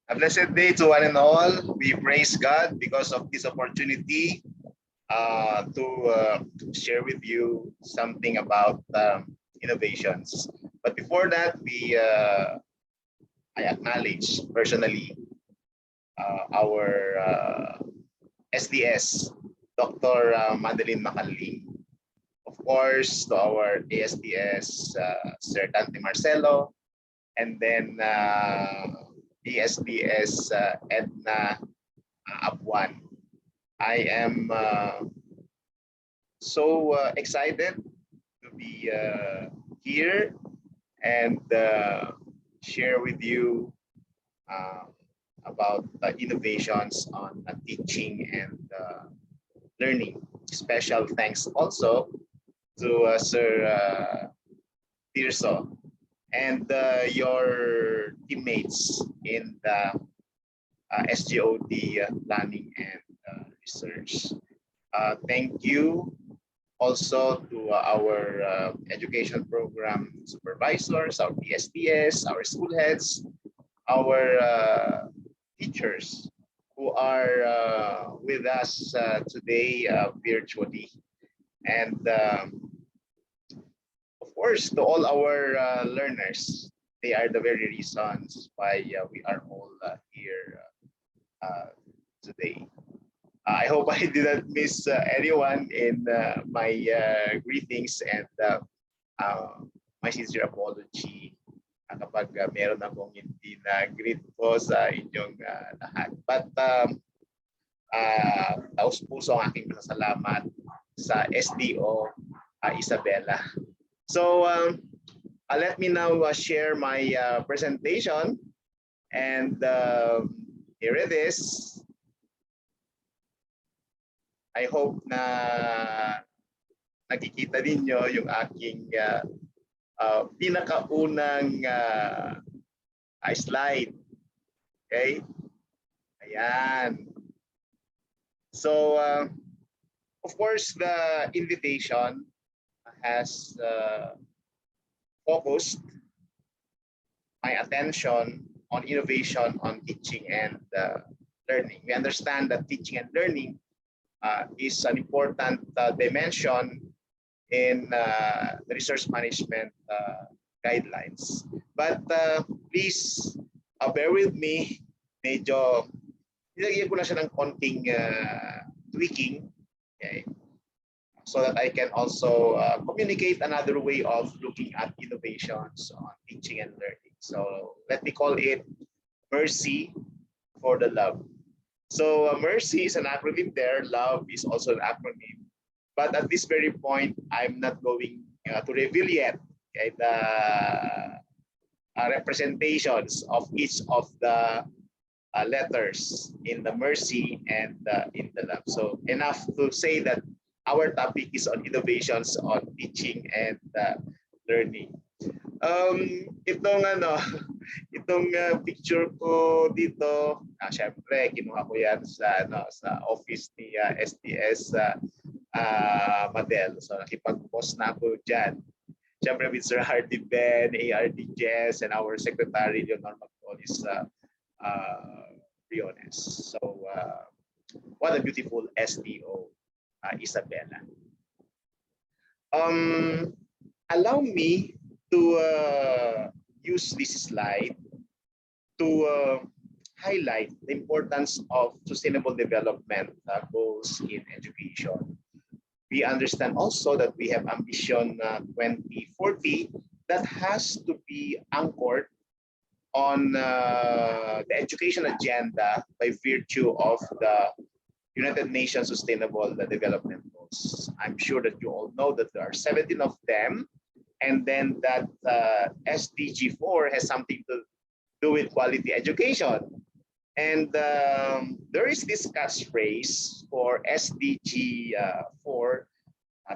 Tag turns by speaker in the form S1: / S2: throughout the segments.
S1: A blessed day to one and all. We praise God because of this opportunity to share with you something about innovations. But before that, I acknowledge personally our SDS, Dr. Madeline Macaling. Of course, to our ASDS, Sir Dante Marcelo, and then ESDS Edna Abuan. I am so excited to be here and share with you uh, about innovations on teaching and learning. Special thanks also to Sir Tirso and your teammates in the SGOT planning and research. Thank you also to our education program supervisors, our PSTS, our school heads, our teachers who are with us today virtually. And of course, to all our learners, they are the very reasons why we are all here today. I hope I didn't miss anyone in my greetings and my sincere apology kapag meron akong hindi na greet po sa inyong lahat. But taus-puso ang aking pasasalamat sa SDO Isabela. So let me now share my presentation, and here it is. I hope na nakikita ninyo yung aking pinakaunang slide. Okay? Ayan. So, of course, the invitation has focused my attention on innovation, on teaching and learning. We understand that teaching and learning is an important dimension in the resource management guidelines. But please bear with me, medyo nilagyan ko na siya ng konting tweaking, okay, so that I can also communicate another way of looking at innovations on teaching and learning. So let me call it Mercy for the Love. So Mercy is an acronym there, love is also an acronym. But at this very point, I'm not going to reveal yet, okay, the representations of each of the letters in the Mercy and in the love. So enough to say that our topic is on innovations on teaching and learning. Itong picture ko dito, syempre kinuha ko yan sa office ni SDS Madel. So nakipag-post na ako diyan. Syempre with Sir Hardy Ben, ARD Jess, and our secretary Leonor Magpolis Briones. So what a beautiful SDO Isabela. Allow me to use this slide to highlight the importance of sustainable development goals in education. We understand also that we have Ambition 2040 that has to be anchored on the education agenda by virtue of the United Nations Sustainable Development Goals. I'm sure that you all know that there are 17 of them, and then that SDG 4 has something to do with quality education. And there is this catchphrase for SDG 4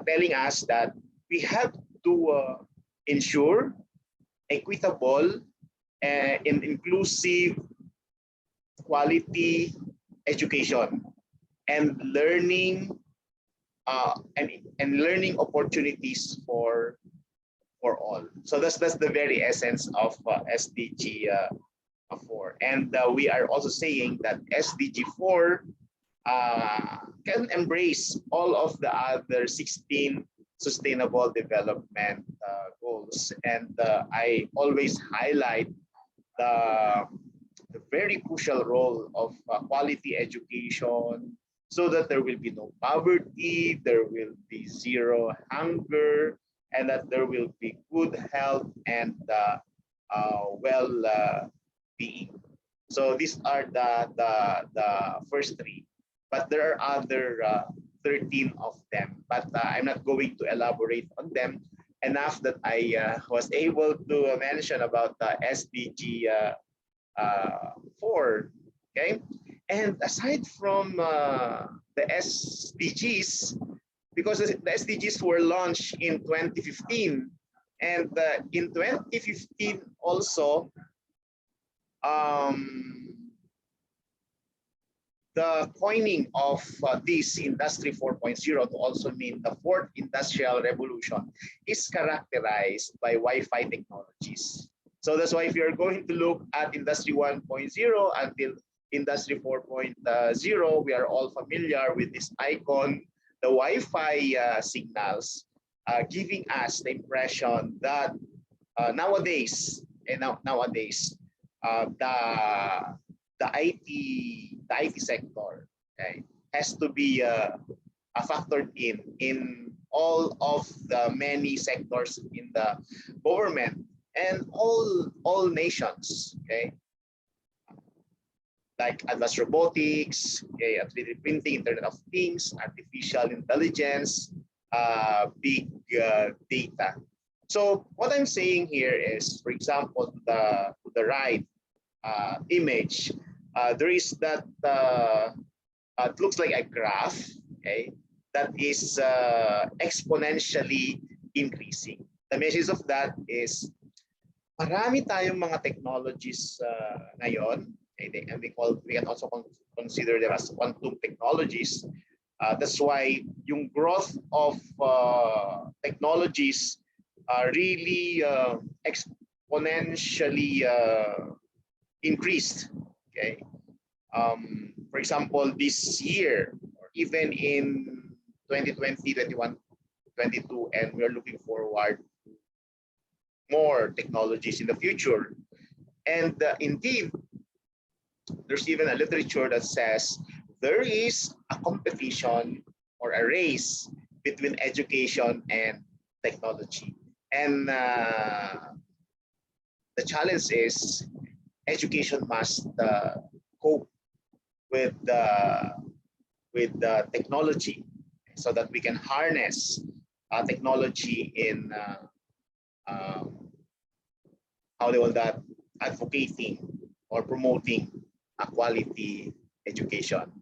S1: telling us that we have to ensure equitable and inclusive quality education and learning and learning opportunities for all. So that's the very essence of SDG 4. And we are also saying that SDG 4 can embrace all of the other 16 sustainable development goals. And I always highlight the, the very crucial role of quality education so that there will be no poverty, there will be zero hunger, and that there will be good health and well-being. So these are the first three, but there are other 13 of them, but I'm not going to elaborate on them. Enough that I was able to mention about the SDG 4, okay? And aside from the SDGs, because the SDGs were launched in 2015, and in 2015 also, the coining of this Industry 4.0 to also mean the fourth industrial revolution is characterized by Wi-Fi technologies. So that's why if you're going to look at Industry 1.0 until Industry 4.0, we are all familiar with this icon, the Wi-Fi signals, giving us the impression that nowadays, the IT sector, okay, has to be factored in all of the many sectors in the government and all nations, okay, like advanced robotics, okay, 3D printing, Internet of Things, artificial intelligence, big data. So what I'm saying here is, for example, to the right image, there is that it looks like a graph, okay, that is exponentially increasing. The message of that is marami tayong mga technologies ngayon, okay, and we can also consider them as quantum technologies. That's why yung growth of technologies really exponentially increased. Okay, for example, this year or even in 2020, 21, 22, and we're looking forward to more technologies in the future. And indeed, there's even a literature that says there is a competition or a race between education and technology. And the challenge is education must cope with the technology so that we can harness technology in how they call that, advocating or promoting a quality education.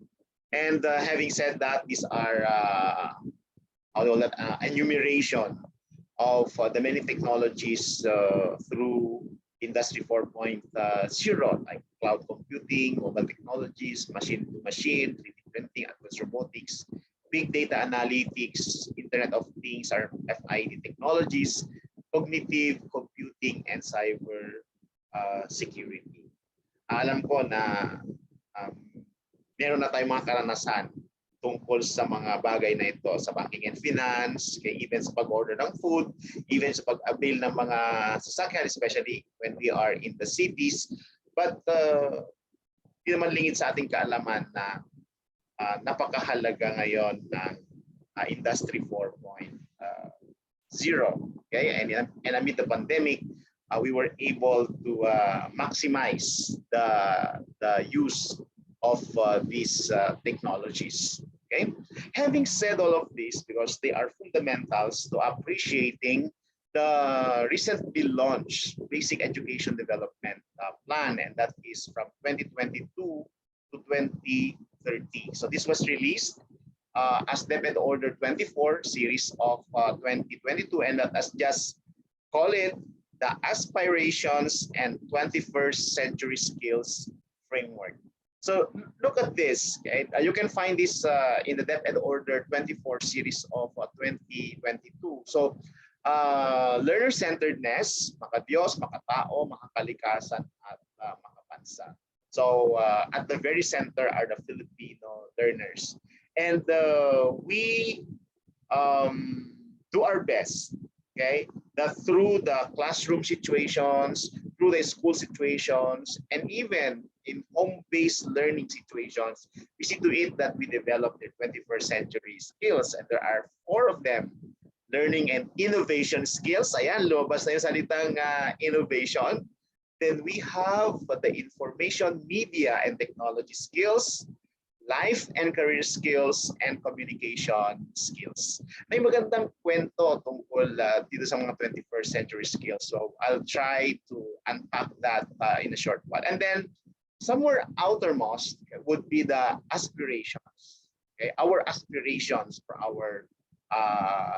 S1: And having said that, these are how they call that, enumeration of the many technologies through Industry 4.0, like cloud computing, mobile technologies, machine-to-machine, 3D printing, advanced robotics, big data analytics, Internet of Things, RFID technologies, cognitive computing, and cyber security. Alam ko na meron na tayong mga karanasan tungkol sa mga bagay na ito sa banking and finance, kay even sa pag-order ng food, even sa pag-avail ng mga sasakyan, especially when we are in the cities. But hindi naman lingid sa ating kaalaman na napakahalaga ngayon ng Industry 4.0. Okay? And amid the pandemic, we were able to maximize the use of these technologies. Okay, having said all of this, because they are fundamentals to appreciating the recently launched Basic Education Development Plan, and that is from 2022 to 2030. So this was released as DepEd Order 24 series of 2022, and that has just call it the Aspirations and 21st Century Skills Framework. So look at this. Okay? You can find this in the DepEd Order 24 series of 2022. So learner-centeredness, makadiyos, makatao, makakalikasan, at makapansa. bansa. So at the very center are the Filipino learners. And we do our best, okay, that through the classroom situations, through the school situations, and even in home-based learning situations, we see to it that we develop the 21st century skills, and there are 4 of them. Learning and innovation skills. Ayan, lumabas na yung salitang innovation. Then we have the information, media, and technology skills, life and career skills, and communication skills. May magandang kwento tungkol dito sa mga 21st century skills. So I'll try to unpack that in a short while. And then somewhere outermost would be the aspirations. Okay, our aspirations for our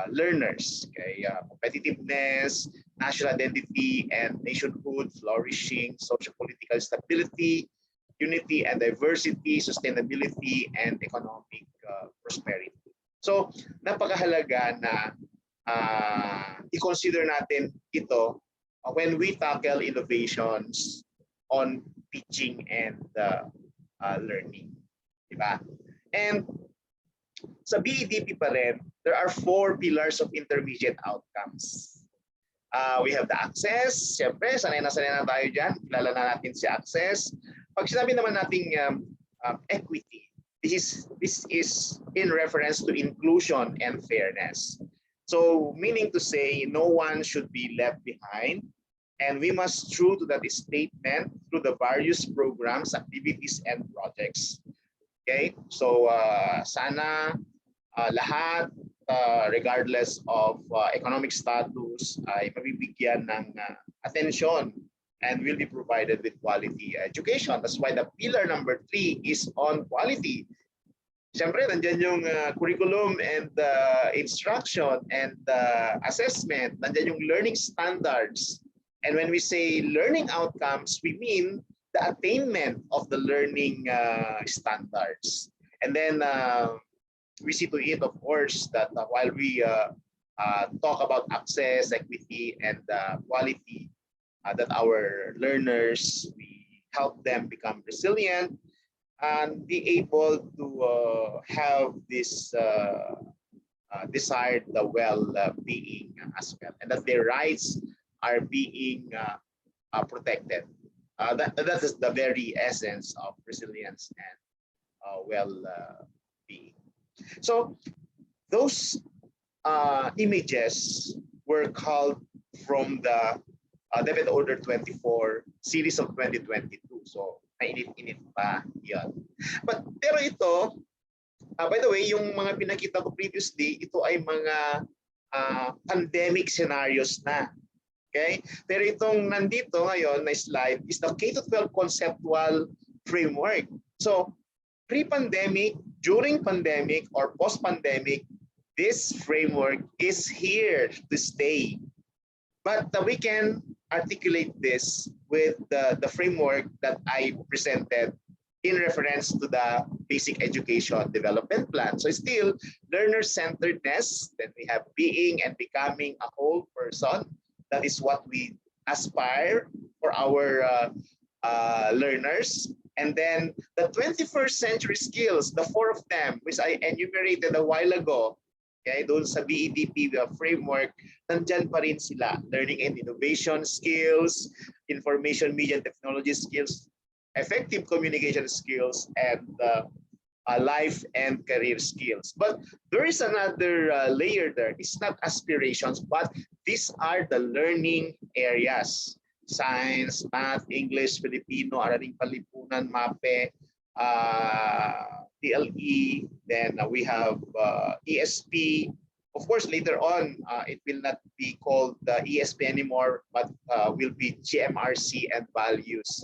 S1: learners. Okay, competitiveness, national identity and nationhood, flourishing, social-political stability, unity and diversity, sustainability, and economic prosperity. So, napakahalaga na i-consider natin ito when we tackle innovations on teaching and learning. Diba? And sa BEDP pa rin, there are 4 pillars of intermediate outcomes. We have the access. Siyempre, sanay na tayo dyan. Kilala na natin si access. Pag sinabi naman nating equity, this is in reference to inclusion and fairness. So, meaning to say, no one should be left behind. And we must true to that statement through the various programs, activities, and projects. Okay, so sana lahat, regardless of economic status, ay mabibigyan ng attention and will be provided with quality education. That's why the pillar number 3 is on quality. Siyempre, nandiyan yung curriculum and instruction and assessment. Nandiyan yung learning standards. And when we say learning outcomes, we mean the attainment of the learning standards. And then we see to it, of course, that while we talk about access, equity, and quality, that our learners, we help them become resilient and be able to have this desired well-being as well, and that their rights are being protected. That is the very essence of resilience and well-being. So those images were culled from the Deped Order 24 series of 2022. So mainit-init pa yun. Pero ito, by the way, yung mga pinakita ko previously, ito ay mga pandemic scenarios na. Okay? Pero itong nandito ngayon na slide is the K-12 conceptual framework. So, pre-pandemic, during pandemic, or post-pandemic, this framework is here to stay. But we can articulate this with the framework that I presented in reference to the basic education development plan. So still, learner-centeredness, then we have being and becoming a whole person. That is what we aspire for our learners. And then the 21st century skills, the 4 of them, which I enumerated a while ago, okay, doon sa BEDP framework, nandyan pa rin sila. Learning and innovation skills, information, media, and technology skills, effective communication skills, and life and career skills. But there is another layer there. It's not aspirations, but these are the learning areas. Science, math, English, Filipino, Araling Palipunan, MAPE, TLE, then we have ESP. Of course, later on, it will not be called ESP anymore, but will be GMRC and values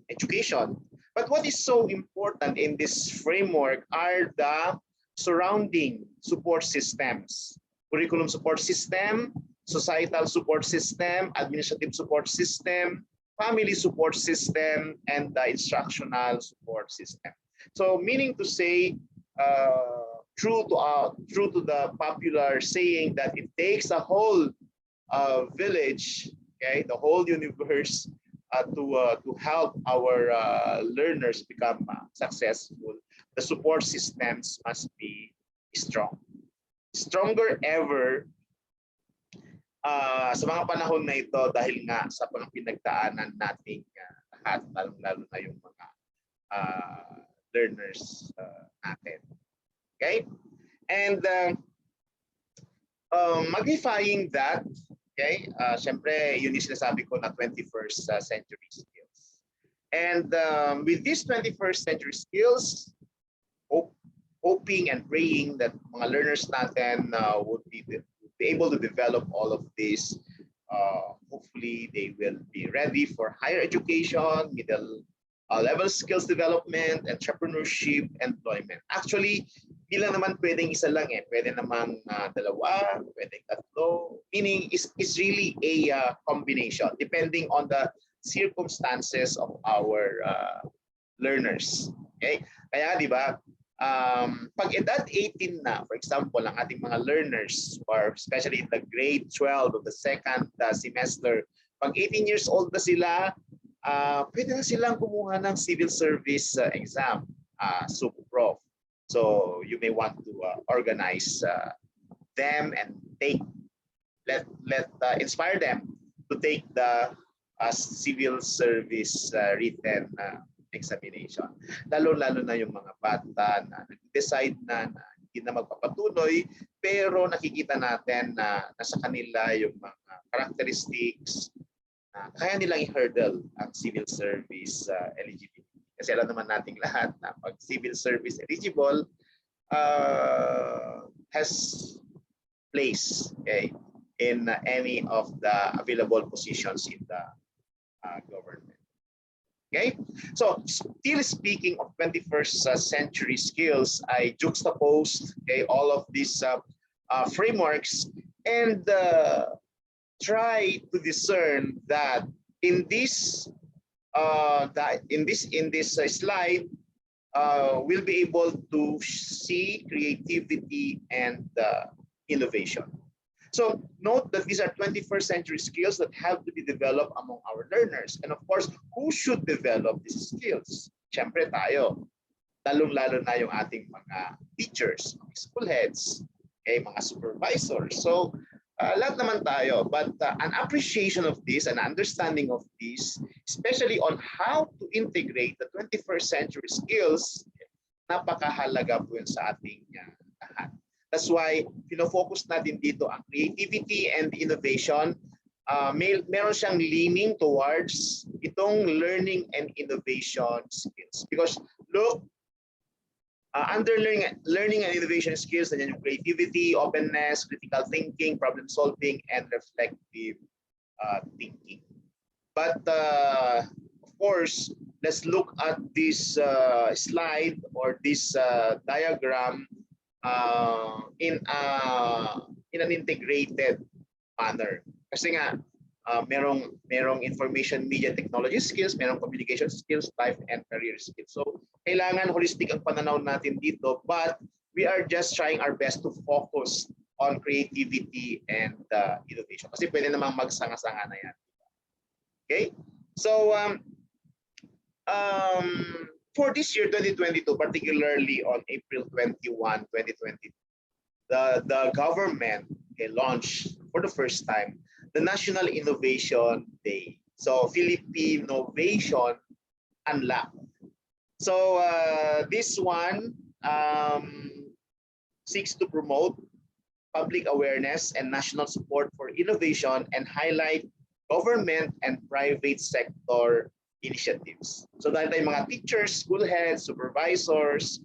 S1: education. But what is so important in this framework are the surrounding support systems. Curriculum support system, societal support system, administrative support system, family support system, and the instructional support system. So meaning to say, true to the popular saying that it takes a whole village, okay, the whole universe to help our learners become successful, the support systems must be strong. Stronger ever sa mga panahon na ito dahil nga sa mga pinagdaanan nating lahat, lalo na yung mga learners natin. Okay? And magnifying that, okay, syempre yun yung sinasabi ko na 21st century skills. And with these 21st century skills, hoping and praying that mga learners natin would be able to develop all of this. Hopefully, they will be ready for higher education, middle level skills development, entrepreneurship, employment. Actually, di lang naman pwedeng isa lang eh. Pwede namang dalawa, pwedeng tatlo. Meaning, it's really a combination depending on the circumstances of our learners. Okay? Kaya, di ba, pag edad 18 na, for example, ang ating mga learners, or especially in the grade 12 of the second semester, pag 18 years old na sila, pwede na silang kumuha ng civil service exam, SUPROF. So you may want to organize them and inspire them to take the civil service written examination. Lalo-lalo na yung mga bata na nag-decide na hindi na magpapatuloy, pero nakikita natin na nasa kanila yung mga characteristics na kaya nilang i-hurdle ang civil service eligibility. Kasi alam naman nating lahat na pag civil service eligible has place, okay, in any of the available positions in the government. Okay, so still speaking of 21st century skills, I juxtaposed, okay, all of these frameworks and try to discern that in this slide we'll be able to see creativity and innovation. So note that these are 21st century skills that have to be developed among our learners. And of course, who should develop these skills? Siyempre tayo. Lalong-lalo na yung ating mga teachers, mga school heads, okay, mga supervisors. So lahat naman tayo. But an appreciation of this, an understanding of this, especially on how to integrate the 21st century skills, napakahalaga po yun sa ating lahat. That's why pinofocus natin dito ang creativity and innovation. Meron siyang leaning towards itong learning and innovation skills. Because look, under learning and innovation skills, nandiyan yung creativity, openness, critical thinking, problem solving, and reflective thinking. But of course, let's look at this slide or this diagram in an integrated manner. Kasi nga merong information media technology skills, merong communication skills, life and career skills. So kailangan holistic ang pananaw natin dito, but we are just trying our best to focus on creativity and innovation. Kasi pwede namang magsanga-sanga na yan. Okay? So for this year, 2022, particularly on April 21, 2020, the government launched for the first time the National Innovation Day. So Philippine Innovation Unlocked. So this one seeks to promote public awareness and national support for innovation and highlight government and private sector initiatives. So dahil tayong mga teachers, school heads, supervisors,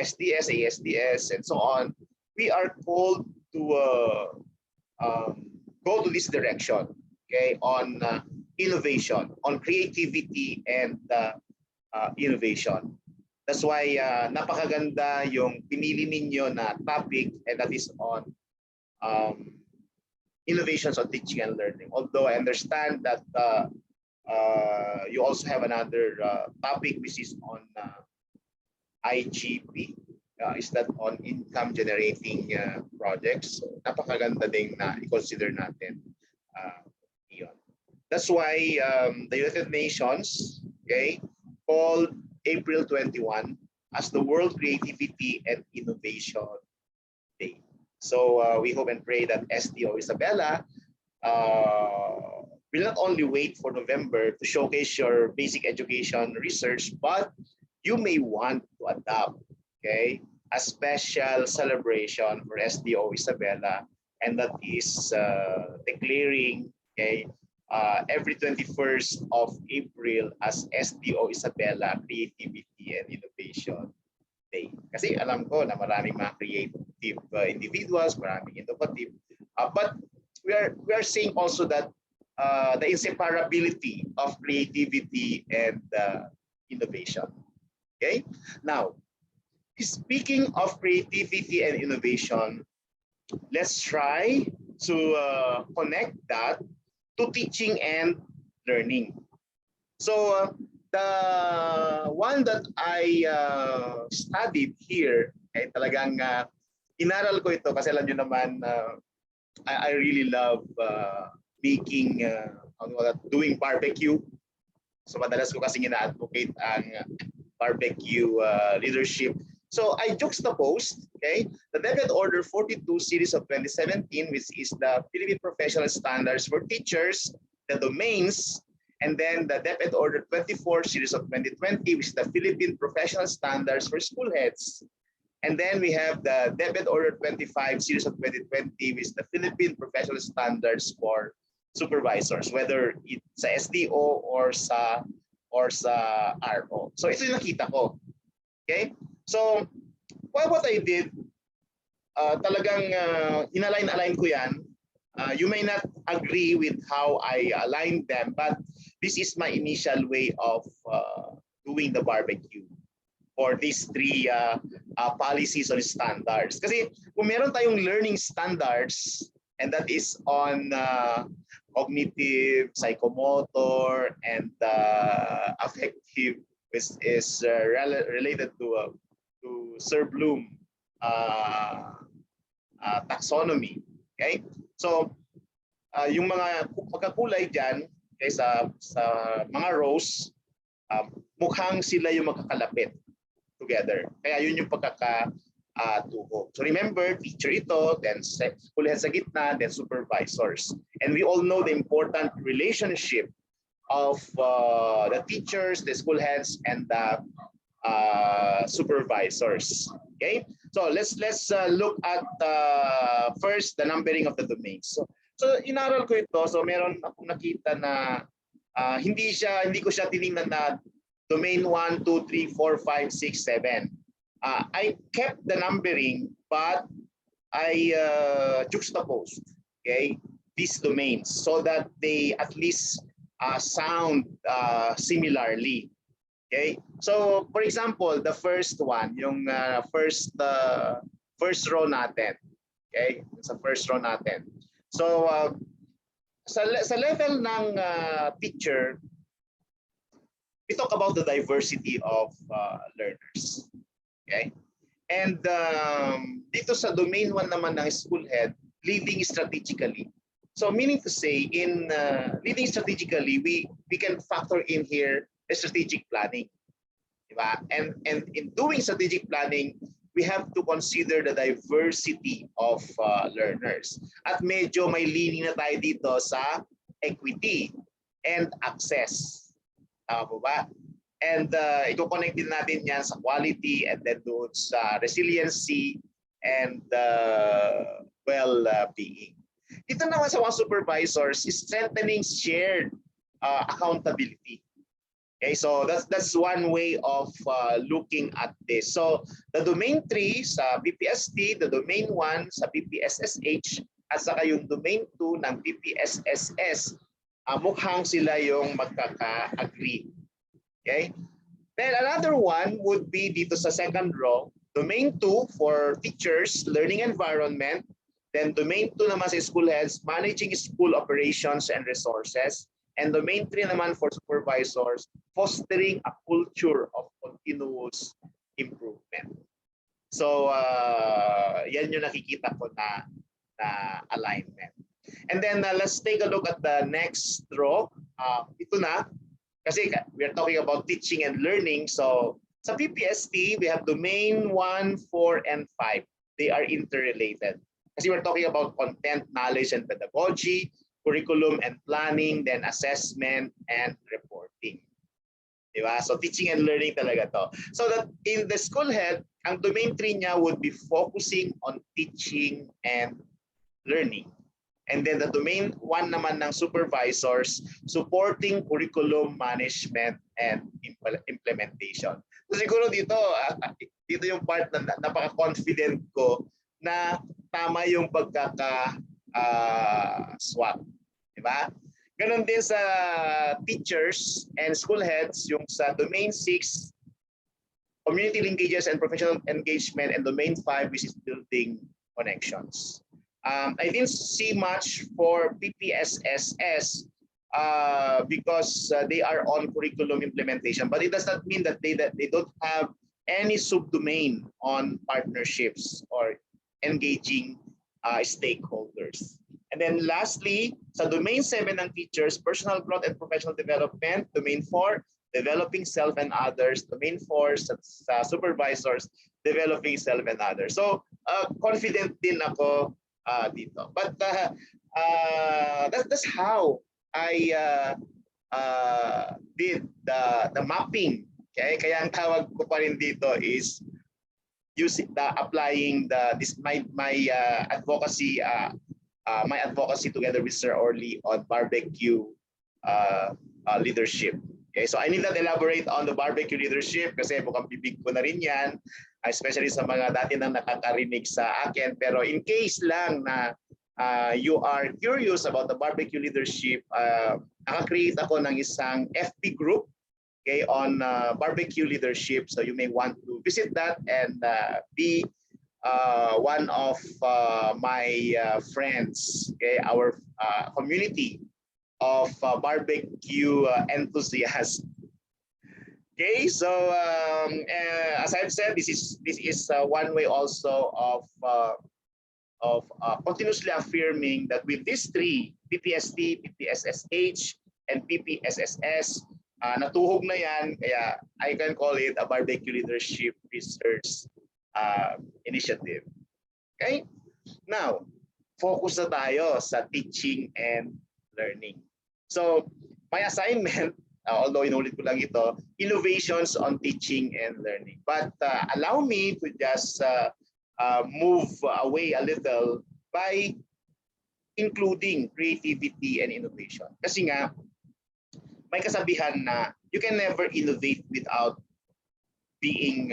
S1: SDS, ASDS, and so on, we are called to go to this direction, okay, on innovation, on creativity and innovation. That's why napakaganda yung pinili ninyo na topic, and that is on innovations on teaching and learning. Although I understand that you also have another topic which is on IGP, is that on income generating projects. So napakaganda ding na i-consider natin yun. That's why the United Nations, okay, called April 21 as the World Creativity and Innovation Day. So we hope and pray that SDO Isabella will not only wait for November to showcase your basic education research, but you may want to adopt, okay, a special celebration for SDO Isabella, and that is declaring, okay, every 21st of April as SDO Isabella Creativity and Innovation Day. Kasi alam ko na maraming mga creative individuals, maraming innovative, but we are saying also that the inseparability of creativity and innovation. Okay. Now, speaking of creativity and innovation, let's try to connect that to teaching and learning. So the one that I studied here, ay talagang inaral ko ito kasi alam nyo naman, I really love making, doing barbecue. So madalas ko kasi ina-advocate ang barbecue leadership. So I juxtaposed, okay, the DepEd Order 42 series of 2017, which is the Philippine Professional Standards for Teachers, the domains, and then the DepEd Order 24 series of 2020, which is the Philippine Professional Standards for School Heads. And then we have the DepEd Order 25 series of 2020, which is the Philippine Professional Standards for Supervisors, whether it's sa SDO or sa RO. So ito yung nakita ko. Okay? So what I did, talagang inalign ko yan. You may not agree with how I aligned them, but this is my initial way of doing the barbecue for these three policies or standards. Kasi kung meron tayong learning standards, and that is on cognitive, psychomotor, and affective, which is related to Sir Bloom taxonomy. Okay? So, yung mga pagkakulay dyan, okay, sa mga rows, mukhang sila yung magkakalapit together. Kaya yun yung pagkakatuho. So remember, teacher ito, then school head sa gitna, then supervisors. And we all know the important relationship of the teachers, the school heads, and the supervisors. Okay, so let's look at first the numbering of the domains. So inaral ko ito. So meron akong nakita na hindi ko siya tiningnan na domain 1, 2, 3, 4, 5, 6, 7. I kept the numbering, but I juxtaposed, okay, these domains so that they at least sound similarly. Okay, so for example, the first one, yung first row natin. Okay, sa first row natin. So sa level ng teacher, we talk about the diversity of learners. Okay, and dito sa domain 1 naman ng school head, leading strategically. So meaning to say, in leading strategically, we can factor in here the strategic planning, diba? And in doing strategic planning, we have to consider the diversity of learners. At medyo may leaning na tayo dito sa equity and access. Tama po ba? And i-connect din natin yan sa quality, and then doon sa resiliency and well-being. Ito naman sa mga supervisors is strengthening shared accountability. Okay, so that's one way of looking at this. So the domain 3 sa BPST, the domain 1 sa BPSSH, at saka yung domain 2 ng BPSSS, mukhang sila yung magkaka-agree. Okay? Then another one would be dito sa second row, domain 2 for teachers, learning environment. Then domain 2 naman sa school heads, managing school operations and resources. And domain 3 naman for supervisors, fostering a culture of continuous improvement. So yan yung nakikita ko na alignment. And then let's take a look at the next row. Ito na, kasi we're talking about teaching and learning. So sa PPST, we have domain 1, 4, and 5. They are interrelated. Kasi we're talking about content, knowledge, and pedagogy, curriculum and planning, then assessment and reporting. Diba? So teaching and learning talaga to. So that in the school head, ang domain 3 niya would be focusing on teaching and learning. And then the domain 1 naman ng supervisors, supporting curriculum management and implementation. So siguro dito yung part na napaka-confident ko na tama yung pagkaka-swap. Diba? Ganon din sa teachers and school heads, yung sa domain 6, community linkages and professional engagement, and domain 5, which is building connections. I didn't see much for PPSSS because they are on curriculum implementation, but it does not mean that they don't have any subdomain on partnerships or engaging stakeholders. And then lastly, sa domain 7 ng teachers, personal growth and professional development. Domain 4, developing self and others. Domain 4, sa supervisors, developing self and others. So confident din ako dito. But that's how I did the mapping. Okay? Kaya ang tawag ko pa rin dito is using applying my advocacy together with Sir Orly on barbecue leadership. Okay, so I need not elaborate on the barbecue leadership kasi mukhang bibig ko na rin yan, especially sa mga dati nang nakakarinig sa akin. Pero in case lang na you are curious about the barbecue leadership, naka-create ako ng isang FB group, okay, on barbecue leadership. So you may want to visit that and be one of my friends, okay, our community of barbecue enthusiasts. Okay, so as I've said, this is one way also of continuously affirming that with these 3, PPST, PPSSH, and PPSSS, natuhog na yan, kaya I can call it a barbecue leadership research initiative. Okay, now focus na tayo sa teaching and learning. So my assignment, although inulit ko lang ito, innovations on teaching and learning. But allow me to just move away a little by including creativity and innovation. Kasi nga, may kasabihan na you can never innovate without being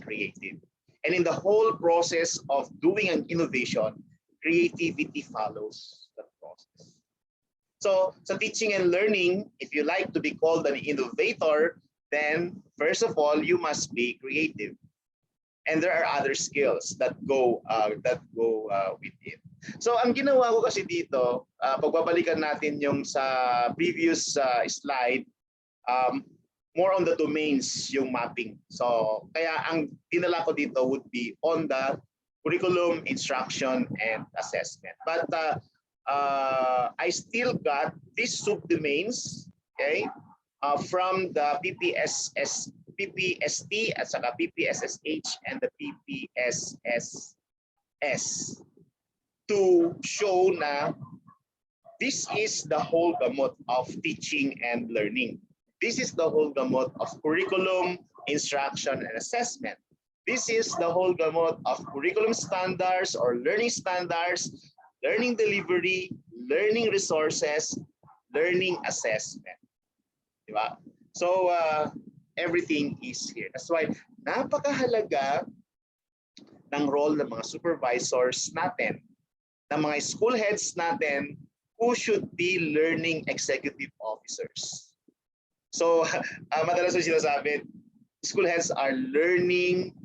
S1: creative. And in the whole process of doing an innovation, creativity follows that process. So sa teaching and learning, if you like to be called an innovator, then first of all, you must be creative. And there are other skills that go with it. So ang ginawa ko kasi dito, pagbabalikan natin yung sa previous slide, more on the domains yung mapping. So kaya ang dinala ko dito would be on the curriculum, instruction, and assessment. But I still got these subdomains, okay, from the PPST at saka PPSSH and the PPSSS to show na this is the whole gamut of teaching and learning. This is the whole gamut of curriculum, instruction, and assessment. This is the whole gamut of curriculum standards or learning standards, learning delivery, learning resources, learning assessment. Diba? So everything is here. That's why napakahalaga ng role ng mga supervisors natin, ng mga school heads natin who should be learning executive officers. So madalas yung sinasabi, school heads are learning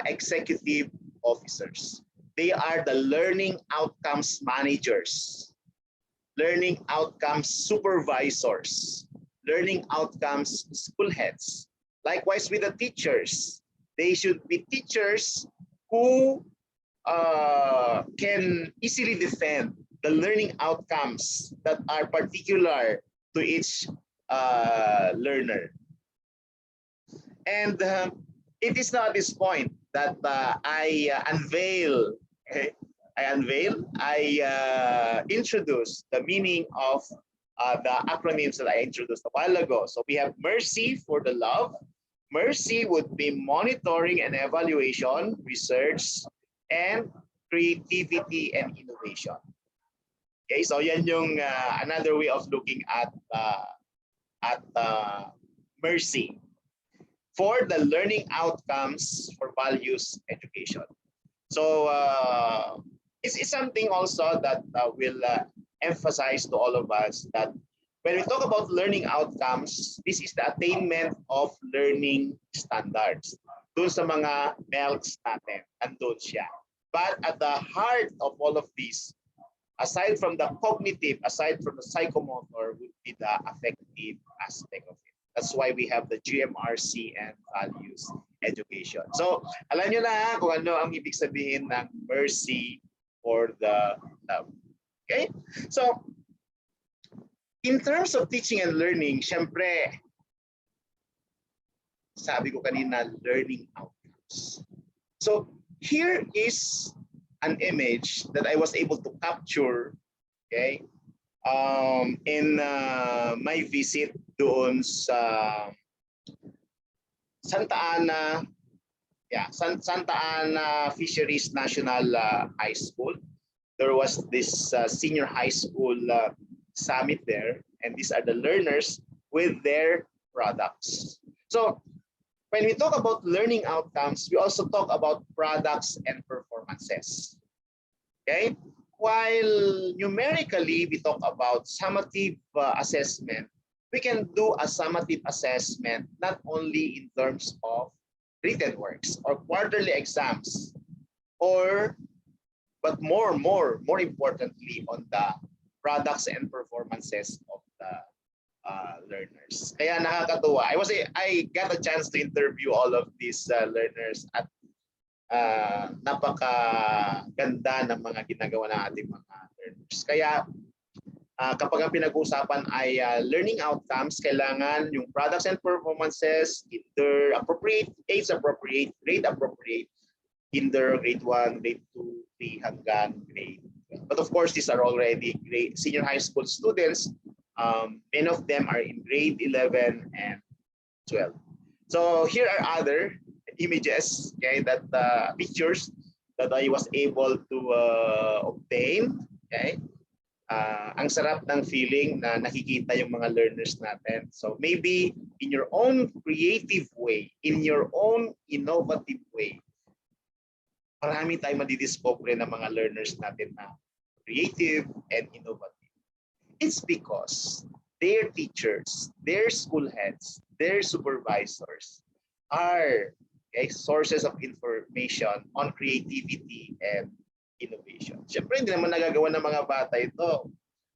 S1: executive officers. They are the learning outcomes managers, learning outcomes supervisors, learning outcomes school heads. Likewise with the teachers, they should be teachers who can easily defend the learning outcomes that are particular to each learner. And it is now at this point that I unveil, okay? I introduce the meaning of the acronyms that I introduced a while ago. So we have mercy for the love. Mercy would be monitoring and evaluation, research, and creativity and innovation. Okay, so yan yung another way of looking at mercy for the learning outcomes for values education. So it's something also that will emphasize to all of us that when we talk about learning outcomes, this is the attainment of learning standards. Doon sa mga MELCs natin, andun siya. But at the heart of all of this, aside from the cognitive, aside from the psychomotor, would be the affective aspect of it. That's why we have the GMRC and values education. So, alam nyo na kung ano ang ibig sabihin ng mercy for the love. Okay? So, in terms of teaching and learning, syempre, sabi ko kanina, learning outcomes. So, here is an image that I was able to capture, okay, in my visit doon sa Santa Ana, Santa Ana Fisheries National High School. There was this senior high school summit there, and these are the learners with their products. So when we talk about learning outcomes, we also talk about products and performances. Okay? While numerically we talk about summative assessment, we can do a summative assessment not only in terms of written works or quarterly exams, but more importantly on the products and performances of the learners. Kaya nakakatuwa. I got a chance to interview all of these learners at napakaganda ng mga ginagawa ng ating mga learners. Kaya kapag ang pinag-uusapan ay learning outcomes, kailangan yung products and performances, either appropriate, age appropriate, grade appropriate, either grade 1, grade 2, 3 hanggang grade 12. But of course, these are already senior high school students. Many of them are in grade 11 and 12. So here are other images, okay, that pictures that I was able to obtain. Okay, ang sarap ng feeling na nakikita yung mga learners natin. So maybe in your own creative way, in your own innovative way, marami tayong madidiscover ng mga learners natin na creative and innovative. It's because their teachers, their school heads, their supervisors are sources of information on creativity and innovation. Siyempre, hindi naman nagagawa ng mga bata ito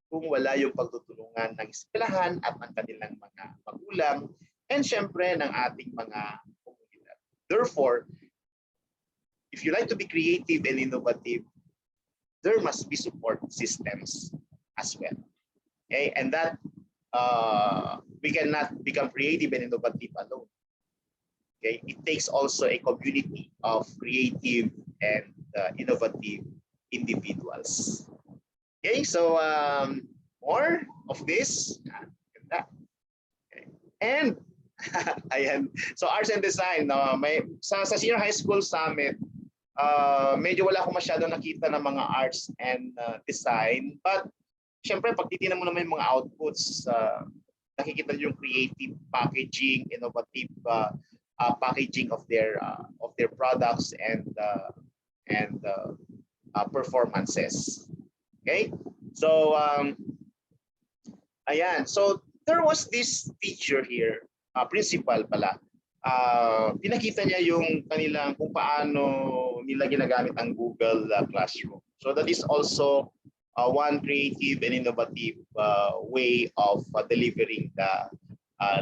S1: kung wala yung pagtutulungan ng eskwelahan at ng kanilang mga magulang and siyempre ng ating mga komunidad. Therefore, if you like to be creative and innovative, there must be support systems as well. Okay, and that we cannot become creative and innovative alone. Okay, it takes also a community of creative and innovative individuals. Okay, so more of this. Okay. And ayan, so arts and design. Sa senior high school summit, medyo wala akong masyado nakita ng mga arts and design, but siyempre, pag titignan mo naman yung mga outputs, nakikita yung creative packaging, innovative packaging of their products and performances. Okay, so ayan. So there was this teacher here, principal pala. Pinakita niya yung kanilang kung paano nila ginagamit ang Google Classroom. So that is also one creative and innovative way of delivering the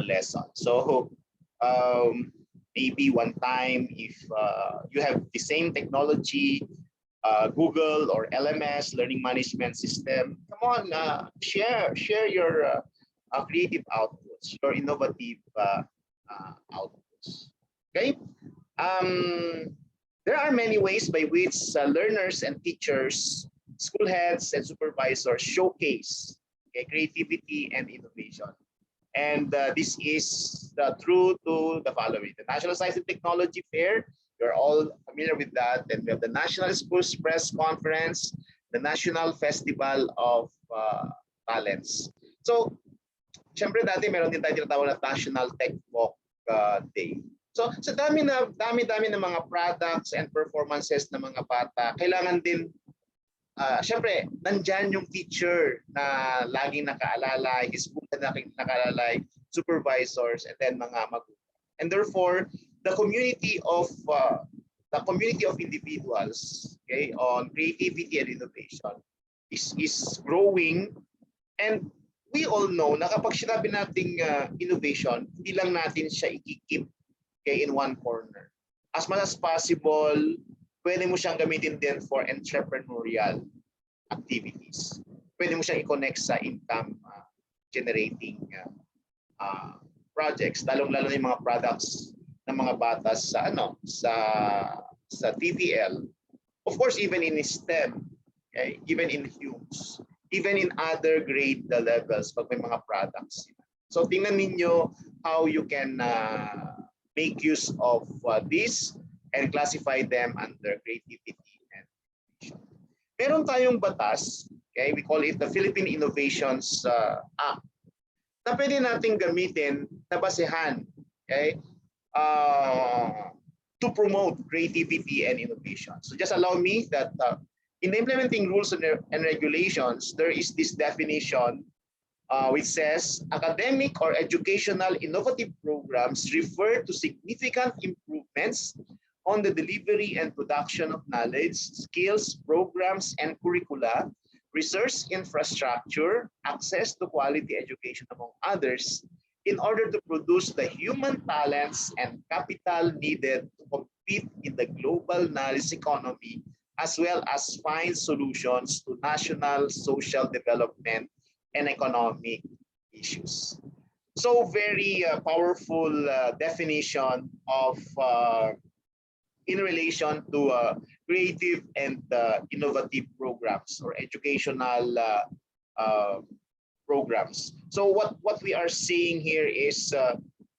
S1: lesson. So maybe one time if you have the same technology, Google or LMS, learning management system. Come on, share your creative outputs, your innovative outputs. Okay. Um, there are many ways by which learners and teachers, school heads and supervisors showcase, okay, creativity and innovation. And this is true to the following. The National Science and Technology Fair, you're all familiar with that. And we have the National Schools Press Conference, the National Festival of Talents. So, syempre dati meron din tayo tinatawag na National Tech Walk Day. So, sa dami ng mga products and performances ng mga bata, kailangan din syempre, nandyan yung teacher na laging nakaalala, his book na nakaalala, supervisors, and then mga magulang. And therefore, the community of individuals, okay, on creativity and innovation is growing. And we all know na kapag sinabi nating innovation, hindi lang natin siya ikikip, okay, in one corner. As much as possible, pwede mo siyang gamitin din for entrepreneurial activities. Pwede mo siyang i-connect sa income generating projects, lalong-lalo na yung mga products ng mga bata sa sa TVL. Of course, even in STEM, okay? Even in HUMS, even in other grade levels pag may mga products. So tingnan ninyo how you can make use of this and classify them under creativity and innovation. Meron tayong batas, okay, we call it the Philippine Innovations Act, na pwede nating gamitin na basehan, okay, to promote creativity and innovation. So just allow me that in implementing rules and regulations, there is this definition which says academic or educational innovative programs refer to significant improvements on the delivery and production of knowledge, skills, programs, and curricula, research infrastructure, access to quality education, among others, in order to produce the human talents and capital needed to compete in the global knowledge economy, as well as find solutions to national social development and economic issues. So very powerful definition of in relation to creative and innovative programs or educational programs. So what we are seeing here is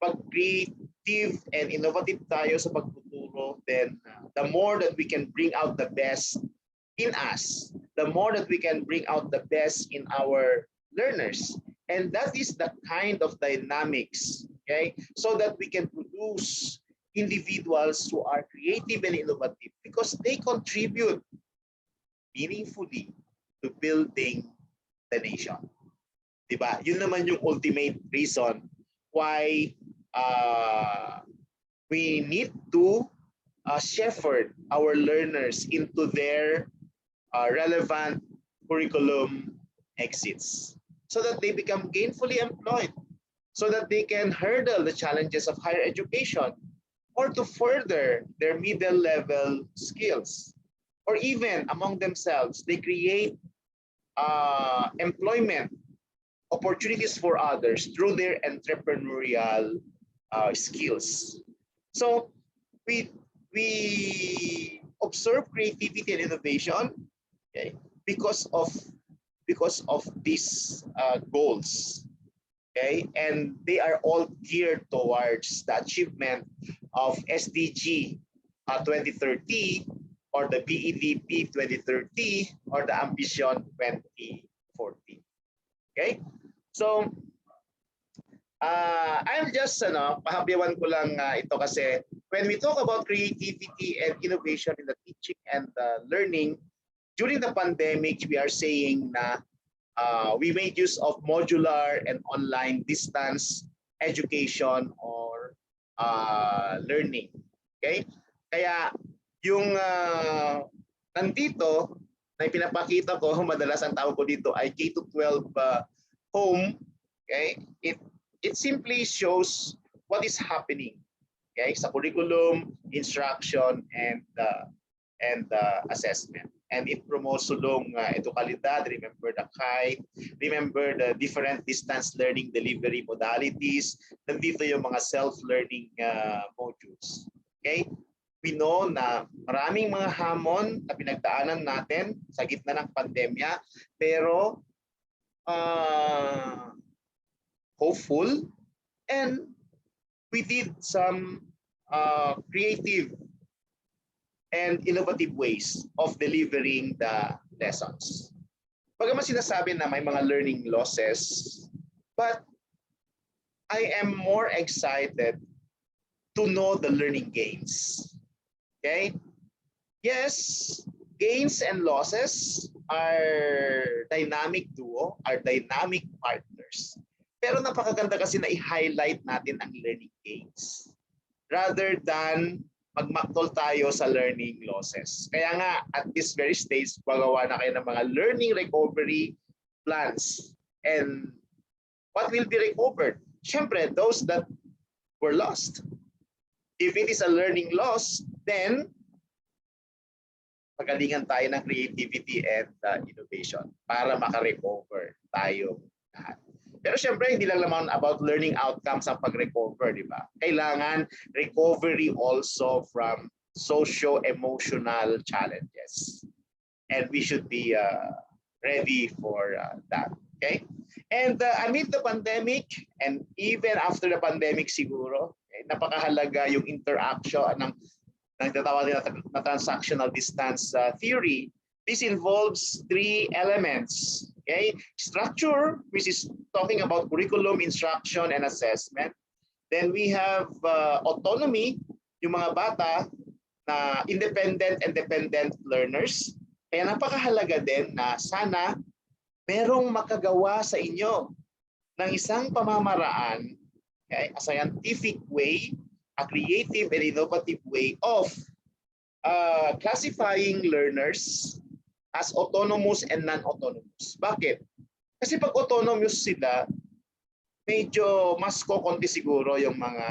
S1: pag creative and innovative tayo sa pagtuturo, then the more that we can bring out the best in us, the more that we can bring out the best in our learners. And that is the kind of dynamics, okay, so that we can produce individuals who are creative and innovative because they contribute meaningfully to building the nation. Diba? Yun naman yung ultimate reason why we need to shepherd our learners into their relevant curriculum exits so that they become gainfully employed, so that they can hurdle the challenges of higher education, or to further their middle level skills, or even among themselves, they create employment opportunities for others through their entrepreneurial skills. So we observe creativity and innovation, okay, because of these goals. Okay, and they are all geared towards the achievement of SDG 2030 or the BEDP 2030 or the Ambition 2040. Okay, so I'll just pahabiwan ko lang ito kasi when we talk about creativity and innovation in the teaching and learning during the pandemic, we are saying na we made use of modular and online distance education or learning. Okay? Kaya yung nandito na pinapakita ko, madalas ang tawag ko dito ay K-12 home. Okay? It simply shows what is happening, okay, sa curriculum, instruction, and and assessment. And it promotes sulong edukalidad, remember the kite, remember the different distance learning delivery modalities, nandito yung mga self-learning modules. Okay? We know na maraming mga hamon na pinagdaanan natin sa gitna ng pandemya, pero hopeful, and we did some creative and innovative ways of delivering the lessons. Bagaman sinasabi na may mga learning losses, but I am more excited to know the learning gains. Okay? Yes, gains and losses are dynamic duo, are dynamic partners. Pero napakaganda kasi na i-highlight natin ang learning gains rather than magmaktol tayo sa learning losses. Kaya nga, at this very stage, magawa na kayo ng mga learning recovery plans. And what will be recovered? Siyempre, those that were lost. If it is a learning loss, then pagalingan tayo ng creativity and innovation para makarecover tayo lahat. Pero syempre, hindi lang naman about learning outcomes ang pag-recover, di ba? Kailangan recovery also from socio-emotional challenges. And we should be ready for that. Okay? And amid the pandemic, and even after the pandemic siguro, napakahalaga yung interaction ng tatawag na transactional distance theory. This involves three elements. Okay, structure, which is talking about curriculum, instruction, and assessment. Then we have autonomy, yung mga bata na independent and dependent learners. Kaya napakahalaga din na sana merong makagawa sa inyo ng isang pamamaraan, okay, a scientific way, a creative and innovative way of classifying learners as autonomous and non-autonomous. Bakit? Kasi pag autonomous sila, medyo mas kokonti siguro yung mga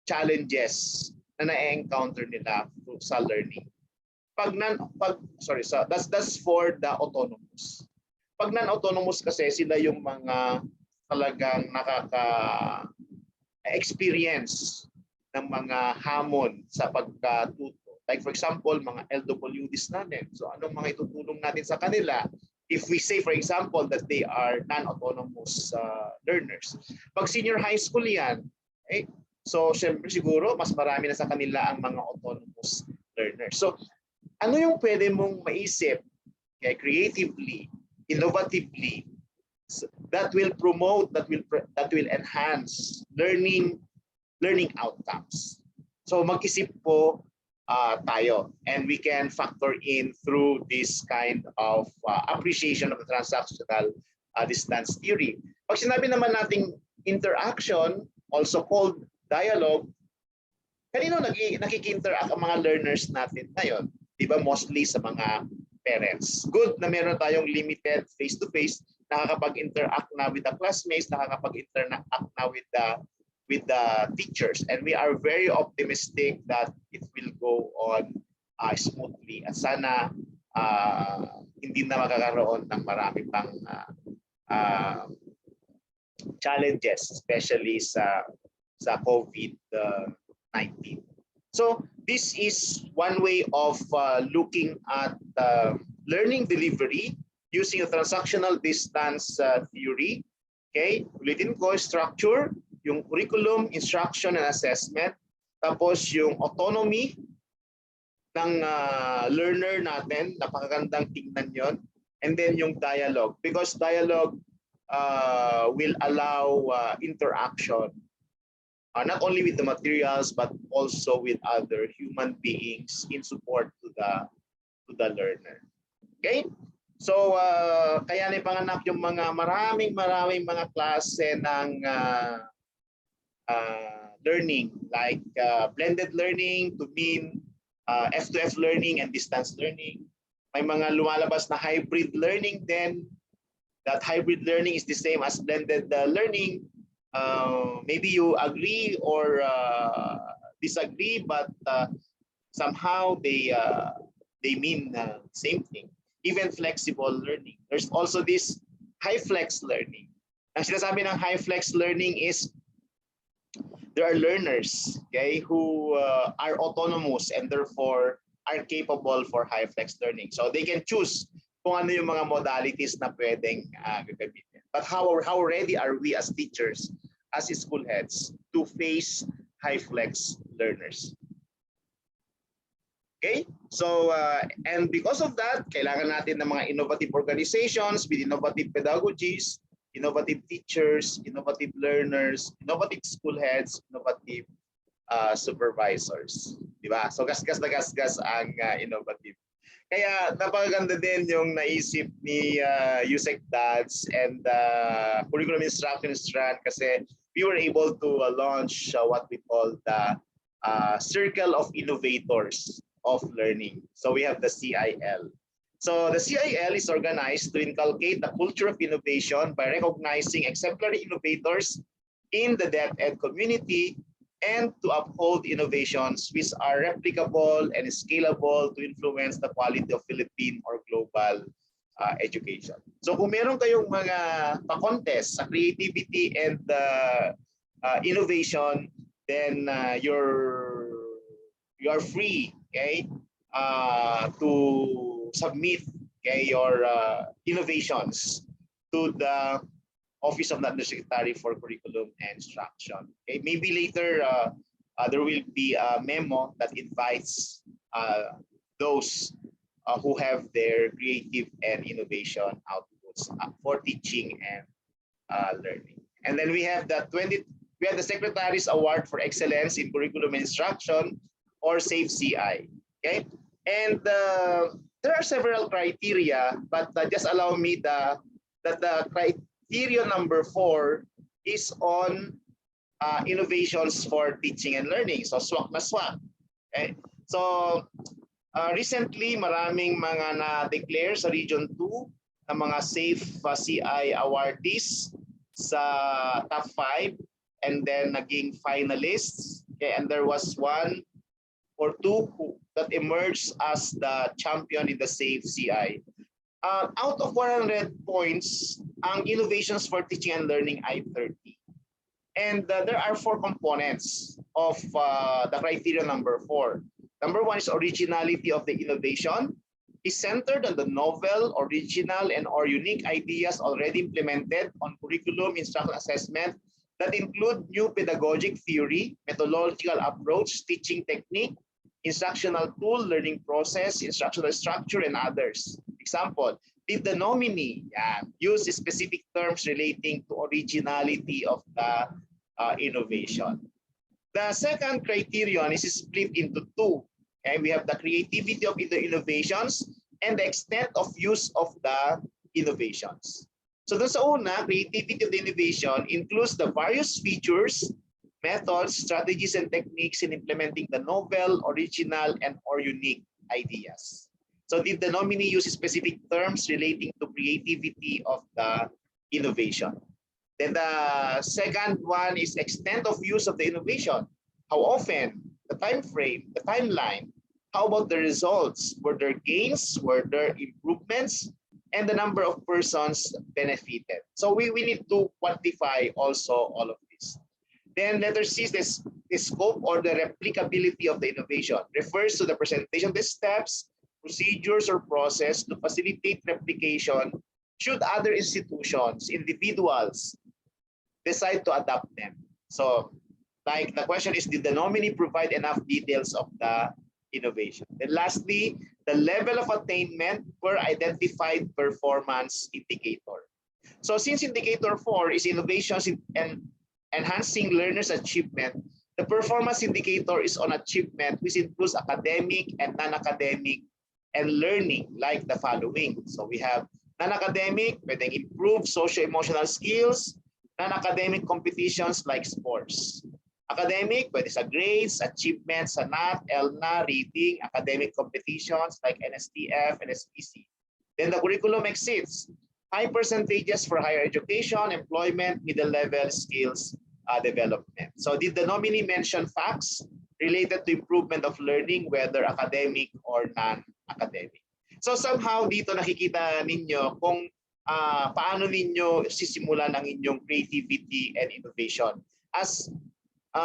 S1: challenges na na-encounter nila sa learning. That's for the autonomous. Pag non-autonomous kasi sila yung mga talagang nakaka-experience ng mga hamon sa pagkatuto. Like for example, mga LWDs natin. So anong mga itutulong natin sa kanila if we say for example that they are non-autonomous learners. Pag senior high school yan, okay? So syempre siguro mas marami na sa kanila ang mga autonomous learners. So ano yung pwede mong maisip, okay, creatively, innovatively, that will promote, that will enhance learning outcomes. So mag-isip po tayo, and we can factor in through this kind of appreciation of the transactional distance theory. Pag sinabi naman nating interaction, also called dialogue, kanino nakiki-interact ang mga learners natin ngayon? Diba, mostly sa mga parents. Good na meron tayong limited face-to-face, nakakapag-interact na with the classmates, nakakapag-interact na with the teachers, and we are very optimistic that it will go on smoothly, at sana hindi na magkakaroon ng marami pang challenges, especially sa COVID-19. So this is one way of looking at learning delivery using a transactional distance theory. Okay, ulitin ko, structure, yung curriculum, instruction, and assessment. Tapos yung autonomy ng learner natin, napakagandang tingnan yon. And then yung dialogue, because dialogue will allow interaction, not only with the materials but also with other human beings in support to the learner. Okay? So kaya naipanganak yung mga maraming mga klase ng learning, like blended learning to mean F2F learning and distance learning. May mga lumalabas na hybrid learning then. That hybrid learning is the same as blended learning. Maybe you agree or disagree, but somehow they mean same thing. Even flexible learning. There's also this high flex learning. Ang sinasabi ng high flex learning is there are learners, okay, who are autonomous and therefore are capable for high flex learning. So they can choose kung ano yung mga modalities na pwedeng gagamitin. But how ready are we as teachers, as school heads, to face high flex learners? Okay? So, and because of that, kailangan natin ng mga innovative organizations with innovative pedagogies, innovative teachers, innovative learners, innovative school heads, innovative supervisors. Di ba? So, gasgas na gasgas ang innovative. Kaya napakaganda din yung naisip ni Yusek Dads and Curriculum Instruction Strand kasi we were able to launch what we call the Circle of Innovators of Learning. So we have the CIL. So the CIL is organized to inculcate the culture of innovation by recognizing exemplary innovators in the DepEd community and to uphold innovations which are replicable and scalable to influence the quality of Philippine or global education. So kung meron kayong mga pa-contest sa creativity and innovation, then you are free, okay, to submit, okay, your innovations to the Office of the Undersecretary for Curriculum and Instruction. Okay, maybe later there will be a memo that invites those who have their creative and innovation outputs for teaching and learning. And then we have the Secretary's Award for Excellence in Curriculum and Instruction, or SAFE CI. Okay, and there are several criteria, but just allow me that the criteria number 4 is on innovations for teaching and learning. So swak na swak. Okay, so recently maraming mga na-declare sa Region 2 na mga SAFE CI awardees sa top 5 and then naging finalists. Okay, and there was 1 or 2 that emerged as the champion in the SAFE CI. Out of 100 points, ang innovations for teaching and learning ay 30. And there are 4 components of the criteria number 4. Number 1 is originality of the innovation. Is centered on the novel, original, and or unique ideas already implemented on curriculum, instruction assessment that include new pedagogic theory, methodological approach, teaching technique, instructional tool, learning process, instructional structure, and others. Example, did the nominee use specific terms relating to originality of the innovation? The second criterion is split into 2. Okay? We have the creativity of the innovations and the extent of use of the innovations. So dun sa una, creativity of the innovation includes the various features, methods, strategies, and techniques in implementing the novel, original, and or unique ideas. So did the nominee use specific terms relating to creativity of the innovation? Then the second one is extent of use of the innovation. How often, the time frame, the timeline. How about the results? Were there gains? Were there improvements? And the number of persons benefited. So we need to quantify also all of this. Then letter C is the scope or the replicability of the innovation. Refers to the presentation of the steps, procedures, or process to facilitate replication should other institutions, individuals decide to adopt them. So like the question is, did the nominee provide enough details of the innovation? Then lastly, the level of attainment per identified performance indicator. So since indicator 4 is innovations and enhancing learners' achievement, the performance indicator is on achievement, which includes academic and non-academic and learning, like the following. So we have non-academic, pwedeng improve socio-emotional skills, non-academic competitions like sports. Academic, pwede sa grades, achievements sa NAT, ELNA, reading, academic competitions like NSTF and SPC. Then the curriculum exceeds high percentages for higher education, employment, middle level skills development. So did the nominee mention facts related to improvement of learning, whether academic or non-academic. So somehow dito nakikita ninyo kung paano ninyo sisimulan ang inyong creativity and innovation. As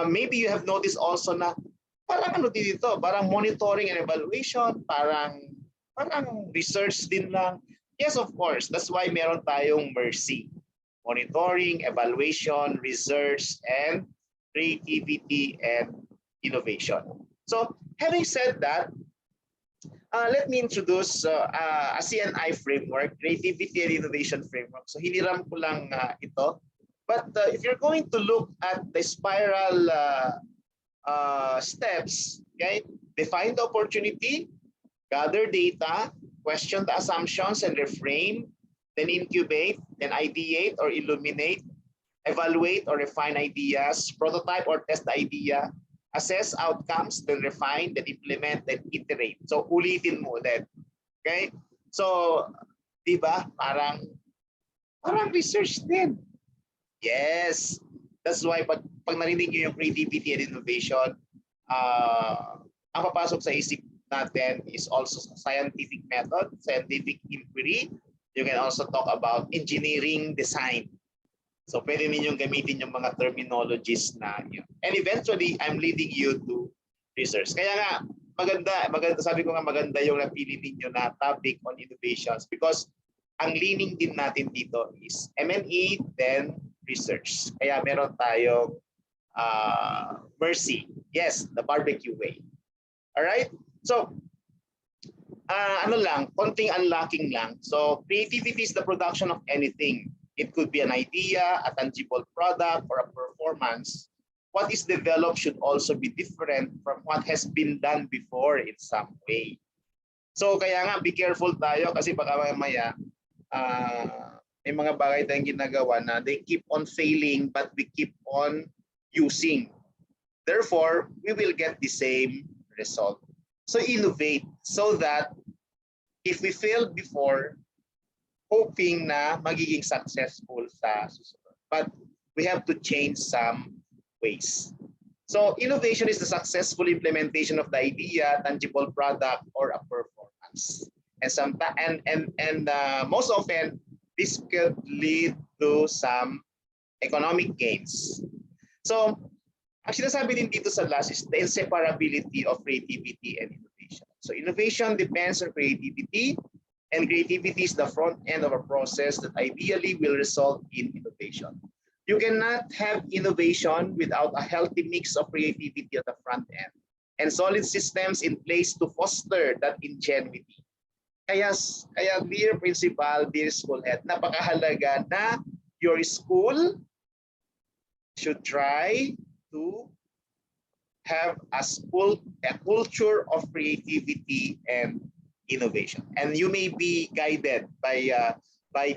S1: maybe you have noticed also na parang ano dito, parang monitoring and evaluation, parang research din lang. Yes, of course. That's why meron tayong MERCY. Monitoring, evaluation, research, and creativity and innovation. So having said that, let me introduce a CNI framework, Creativity and Innovation Framework. So hiniram ko lang ito. But if you're going to look at the spiral steps, okay, define the opportunity, gather data, question the assumptions and reframe, then incubate, then ideate or illuminate, evaluate or refine ideas, prototype or test the idea, assess outcomes, then refine, then implement, then iterate. So ulitin mo ulit. Okay? So, di ba? Parang research din. Yes. That's why pag narinig nyo yung creativity and innovation, ang papasok sa isip natin is also scientific method, scientific inquiry. You can also talk about engineering design. So pwede ninyong gamitin yung mga terminologies na yun. And eventually, I'm leading you to research. Kaya nga, maganda, sabi ko nga maganda yung napili ninyo na topic on innovations because ang leaning din natin dito is M&E, then research. Kaya meron tayong MERCY. Yes, the barbecue way. Alright? So, ano lang, konting unlocking lang. So, creativity is the production of anything. It could be an idea, a tangible product, or a performance. What is developed should also be different from what has been done before in some way. So, kaya nga, be careful tayo kasi baka mamaya, may mga bagay tayong ginagawa na they keep on failing but we keep on using. Therefore, we will get the same result. So innovate so that if we failed before, hoping na magiging successful sa susunod. But we have to change some ways. So innovation is the successful implementation of the idea, tangible product, or a performance. And most often, this could lead to some economic gains. So, ang sinasabi din dito sa last is the inseparability of creativity and innovation. So, innovation depends on creativity, and creativity is the front end of a process that ideally will result in innovation. You cannot have innovation without a healthy mix of creativity at the front end and solid systems in place to foster that ingenuity. Kaya dear principal, dear school head, napakahalaga na your school should try to have a culture of creativity and innovation. And you may be guided by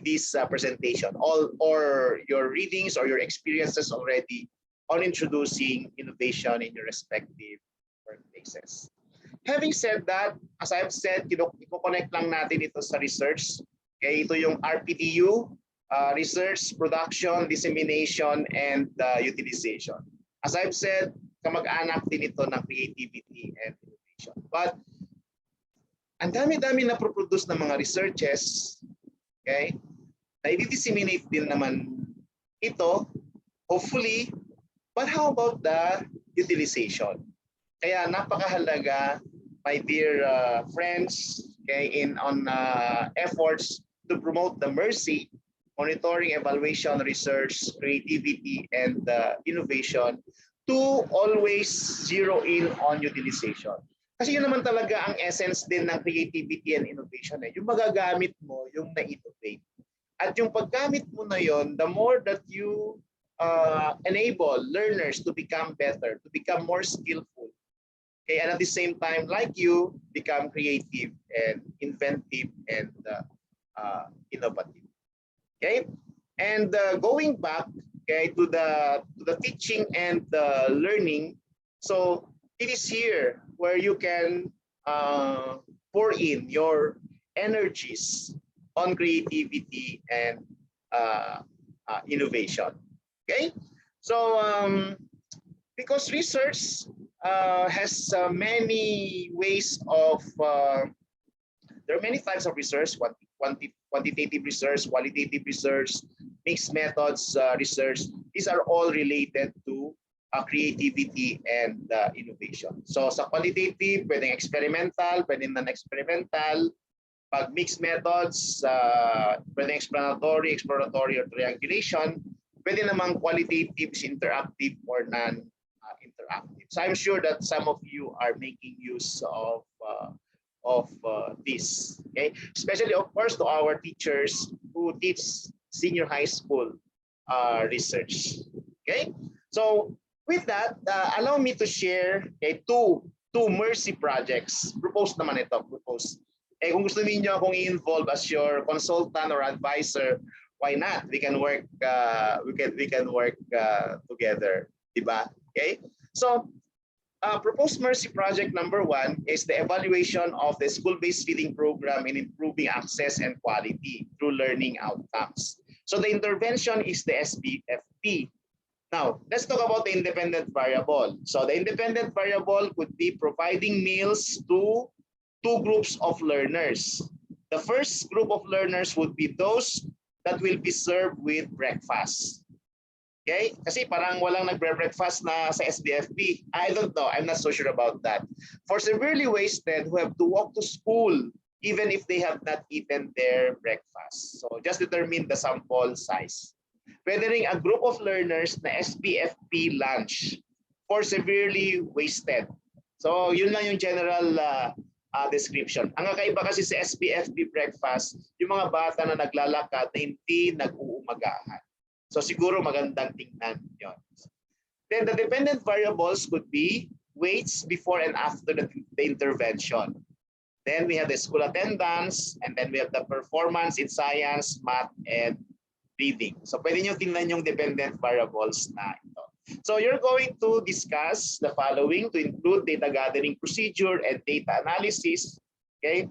S1: this presentation, or your readings or your experiences already on introducing innovation in your respective workplaces. Having said that, as I've said, i-connect lang natin ito sa research. Okay, ito yung RPTU, research, production, dissemination, and utilization. As I've said, kamag-anak din ito ng creativity and innovation. But ang dami-dami na produce ng mga researches, okay, na i-disseminate din naman ito, hopefully, but how about the utilization? Kaya napakahalaga, my dear friends, okay, on efforts to promote the MERCY, monitoring, evaluation, research, creativity, and innovation, to always zero in on utilization. Kasi yun naman talaga ang essence din ng creativity and innovation. Yung magagamit mo, yung na-innovate. At yung paggamit mo na yon, the more that you enable learners to become better, to become more skillful, okay, and at the same time, like you, become creative and inventive and innovative. Okay, and going back, okay, to the teaching and the learning. So it is here where you can pour in your energies on creativity and innovation. Okay, so because research has many ways of there are many types of research: quantitative research, qualitative research, mixed methods research. These are all related to creativity and innovation. So sa qualitative, pwedeng experimental, pwedeng non-experimental. Pag mixed methods, pwedeng exploratory, or triangulation. Pwede namang qualitative, interactive, or non-interactive. So I'm sure that some of you are making use of this, okay? Especially, of course, to our teachers who teach senior high school research, okay? So with that, allow me to share two mercy projects. Propose naman ito, propose. Kung gusto niyo akong i-involve as your consultant or advisor, why not? We can work together, diba? Okay? So proposed mercy project number 1 is the evaluation of the school-based feeding program in improving access and quality through learning outcomes. So the intervention is the SBFP. Now, let's talk about the independent variable. So the independent variable could be providing meals to 2 groups of learners. The first group of learners would be those that will be served with breakfast. Okay? Kasi parang walang nagbre-breakfast na sa SBFP. I don't know. I'm not so sure about that. For severely wasted who have to walk to school even if they have not eaten their breakfast. So just determine the sample size. Pwede ring a group of learners na SBFP lunch for severely wasted. So yun lang yung general description. Ang kakaiba kasi sa SBFP breakfast, yung mga bata na naglalakad na hindi nag-uumagahan. So siguro magandang tingnan yon. Then the dependent variables could be weights before and after the intervention. Then we have the school attendance, and then we have the performance in science, math, and reading. So pwede nyo tingnan yung dependent variables na ito. So you're going to discuss the following to include data gathering procedure and data analysis. Okay?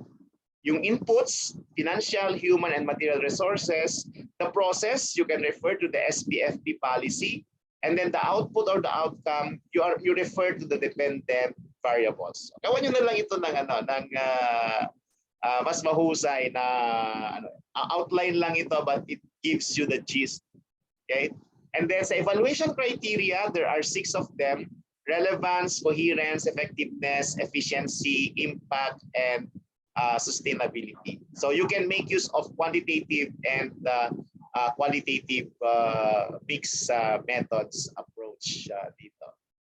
S1: Yung inputs, financial, human, and material resources. The process, you can refer to the SBFP policy. And then the output or the outcome, you refer to the dependent variables. Gawan nyo na lang ito ng mas mahusay na outline lang ito, but it gives you the gist. Okay? And then sa evaluation criteria, there are 6 of them: relevance, coherence, effectiveness, efficiency, impact, and sustainability. So you can make use of quantitative and qualitative mixed methods approach dito.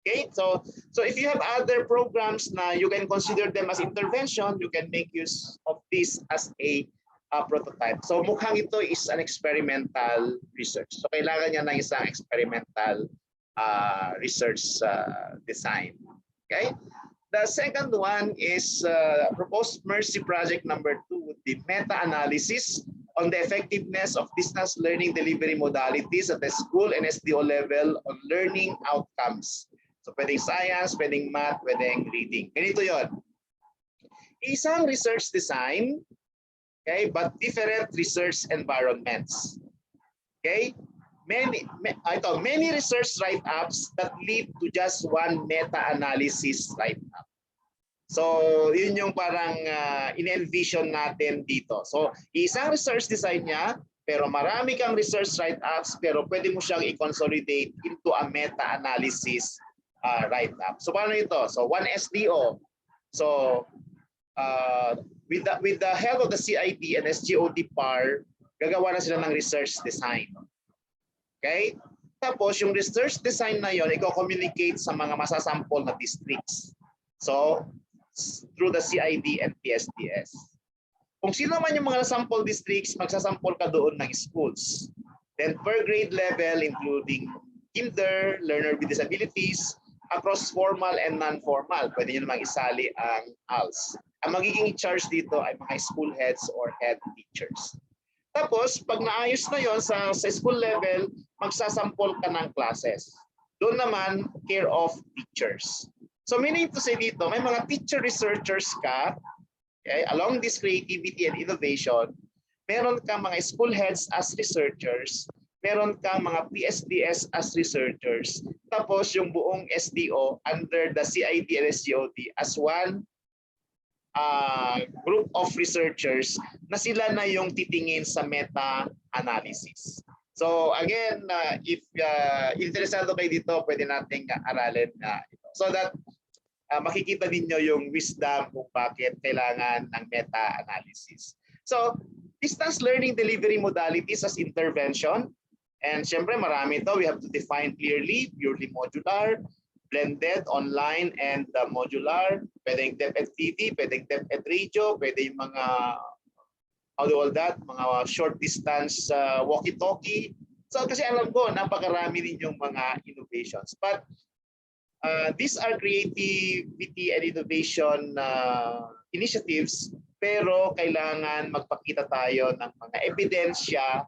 S1: Okay, so if you have other programs na you can consider them as intervention, you can make use of this as a prototype. So mukhang ito is an experimental research. So kailangan niya ng isang experimental research design. Okay? The second one is proposed mercy project number 2 would be meta-analysis on the effectiveness of distance learning delivery modalities at the school and SDO level on learning outcomes. So pwedeng science, pwedeng math, pwedeng reading. Ganito yon. Isang research design, okay, but different research environments. Okay? Many research write-ups that lead to just one meta-analysis write-up. So, yun yung parang in-envision natin dito. So, isang research design niya, pero marami kang research write-ups, pero pwede mo siyang i-consolidate into a meta-analysis write-up. So, paano ito? So, one SDO. So, with the help of the CID and SGOT PAR, gagawa na sila ng research design. Okay? Tapos, yung research design na yon, i-communicate sa mga masasample na districts. So, through the CID and PSDS. Kung sino man yung mga sample districts, magsasample ka doon ng schools. Then per grade level, including kinder, learner with disabilities, across formal and non-formal. Pwede nyo namang isali ang ALS. Ang magiging charge dito ay mga school heads or head teachers. Tapos, pag naayos na yon sa school level, magsasample ka ng classes. Doon naman, care of teachers. So meaning to say dito, may mga teacher researchers ka, okay, along this creativity and innovation, meron ka mga school heads as researchers, meron kang mga PSDS as researchers. Tapos yung buong SDO under the CID and SGOT as one group of researchers na sila na yung titingin sa meta-analysis. So again, if interesado kayo dito, pwede nating aralin ito. So that makikita ninyo yung wisdom kung bakit kailangan ng meta-analysis. So, distance learning delivery modalities as intervention. And syempre marami ito. We have to define clearly, purely modular, blended, online, and modular. Pwedeng depth at TV, pwedeng depth at radio, pwede yung mga all that, mga short distance walkie-talkie. So kasi alam ko, napakarami din yung mga innovations. But these are creativity and innovation initiatives, pero kailangan magpakita tayo ng mga ebidensya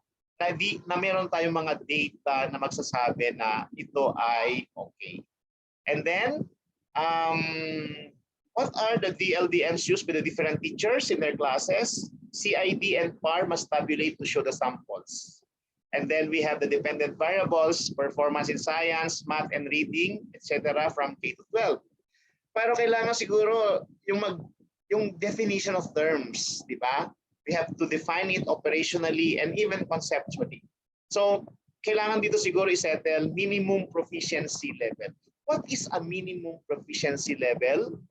S1: na meron tayong mga data na magsasabi na ito ay okay. And then, what are the DLDMs used by the different teachers in their classes? CID and PAR must tabulate to show the samples. And then we have the dependent variables, performance in science, math and reading, etc. from K to 12. Pero kailangan siguro yung definition of terms, di ba? We have to define it operationally and even conceptually. So kailangan dito siguro isettle minimum proficiency level. What is a minimum proficiency level?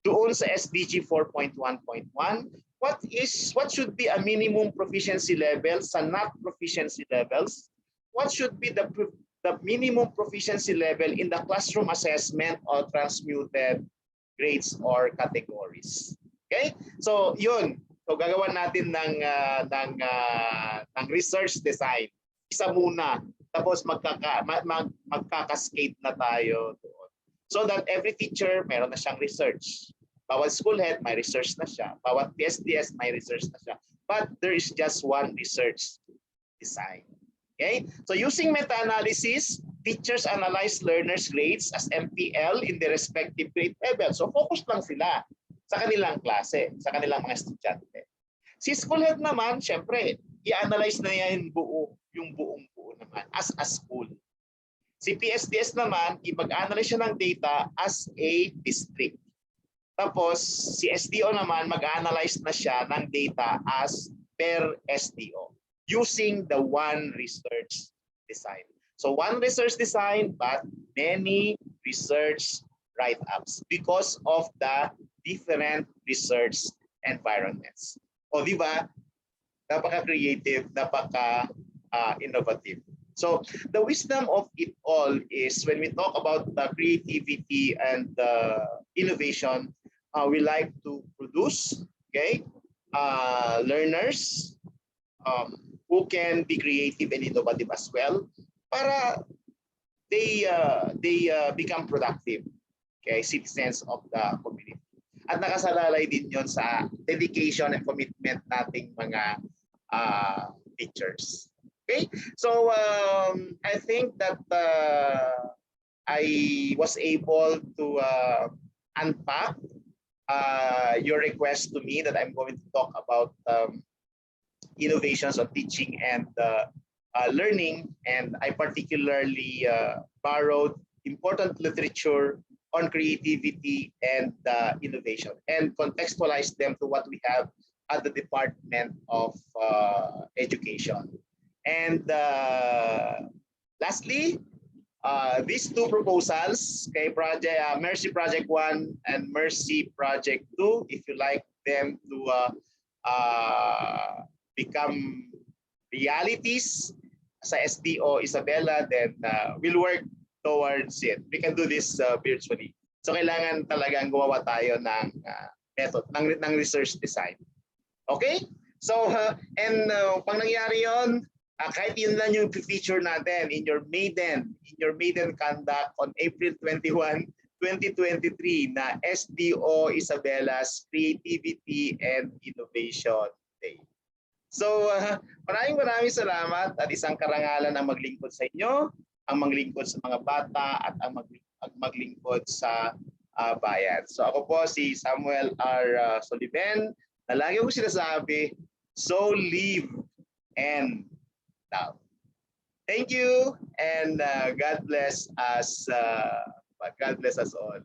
S1: Doon sa SDG 4.1.1, what should be a minimum proficiency level sa not proficiency levels? What should be the minimum proficiency level in the classroom assessment or transmuted grades or categories? Okay? So, yun. So, gagawa natin ng research design. Isa muna. Tapos magkakascade na tayo doon. So that every teacher meron na siyang research. Bawat school head may research na siya. Bawat PSDS may research na siya. But there is just one research design. Okay? So using meta-analysis, teachers analyze learners' grades as MPL in their respective grade level. So focus lang sila sa kanilang klase, sa kanilang mga estudyante. Si school head naman, syempre, i-analyze na yan yung buong buo naman as a school. Si PSDS naman, mag-analyze siya ng data as a district. Tapos, si SDO naman, mag-analyze na siya ng data as per SDO using the one research design. So, one research design but many research write-ups because of the different research environments. O, di ba? Napaka-creative, napaka-innovative. So the wisdom of it all is when we talk about the creativity and the innovation, we like to produce, okay, learners who can be creative and innovative as well, para they become productive, okay, citizens of the community. At nakasalalay din yon sa dedication and commitment nating mga teachers. Okay, so I think that I was able to unpack your request to me that I'm going to talk about innovations of teaching and learning, and I particularly borrowed important literature on creativity and innovation and contextualized them to what we have at the Department of Education. And lastly, these two proposals, kay project Mercy Project 1 and Mercy Project 2, if you like them to become realities sa SDO Isabela, then we'll work towards it. We can do this virtually. So kailangan talagang gumawa tayo ng method, ng research design. Okay? So, pag nangyari yon, kahit yun lang yung feature natin in your maiden conduct on April 21, 2023 na SDO Isabella's Creativity and Innovation Day. So, maraming salamat at isang karangalan ang maglingkod sa inyo, ang maglingkod sa mga bata at ang maglingkod sa bayan. So ako po si Samuel R. Soliven, na lagi ko sinasabi, so live and love. Thank you, and God bless us. God bless us all.